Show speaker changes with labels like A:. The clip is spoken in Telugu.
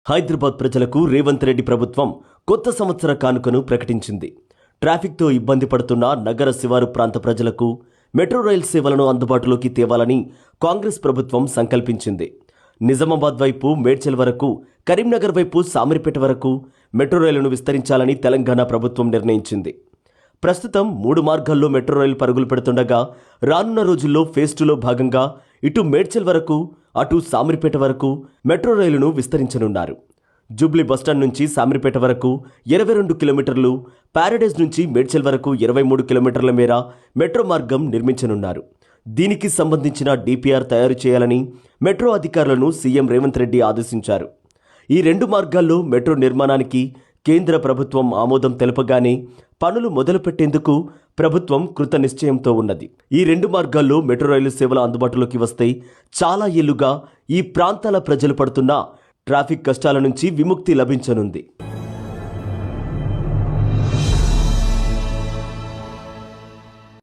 A: హైదరాబాద్ ప్రజలకు రేవంత్ రెడ్డి ప్రభుత్వం కొత్త సంవత్సర కానుకను ప్రకటించింది. ట్రాఫిక్తో ఇబ్బంది పడుతున్న నగర శివారు ప్రాంత ప్రజలకు మెట్రో రైల్ సేవలను అందుబాటులోకి తేవాలని కాంగ్రెస్ ప్రభుత్వం సంకల్పించింది. నిజామాబాద్ వైపు మేడ్చల్ వరకు, కరీంనగర్ వైపు సామర్పేట వరకు మెట్రో రైలును విస్తరించాలని తెలంగాణ ప్రభుత్వం నిర్ణయించింది. ప్రస్తుతం 3 మార్గాల్లో మెట్రో రైలు పరుగులు పెడుతుండగా రానున్న రోజుల్లో ఫేజ్ 2లో భాగంగా ఇటు మేడ్చల్ వరకు, అటు సామర్పేట వరకు మెట్రో రైలును విస్తరించనున్నారు. జూబ్లీ బస్టాండ్ నుంచి సామర్పేట వరకు 22 కిలోమీటర్లు, ప్యారడైజ్ నుంచి మేడ్చల్ వరకు 23 కిలోమీటర్ల మేర మెట్రో మార్గం నిర్మించనున్నారు. దీనికి సంబంధించిన డిపిఆర్ తయారు చేయాలని మెట్రో అధికారులను సీఎం రేవంత్ రెడ్డి ఆదేశించారు. ఈ 2 మార్గాల్లో మెట్రో నిర్మాణానికి కేంద్ర ప్రభుత్వం ఆమోదం తెలపగానే పనులు మొదలుపెట్టేందుకు ప్రభుత్వం కృత నిశ్చయంతో ఉన్నది. ఈ 2 మార్గాల్లో మెట్రో రైలు సేవలు అందుబాటులోకి వస్తే చాలా ఏళ్లుగా ఈ ప్రాంతాల ప్రజలు పడుతున్న ట్రాఫిక్ కష్టాల నుంచి విముక్తి లభించనుంది.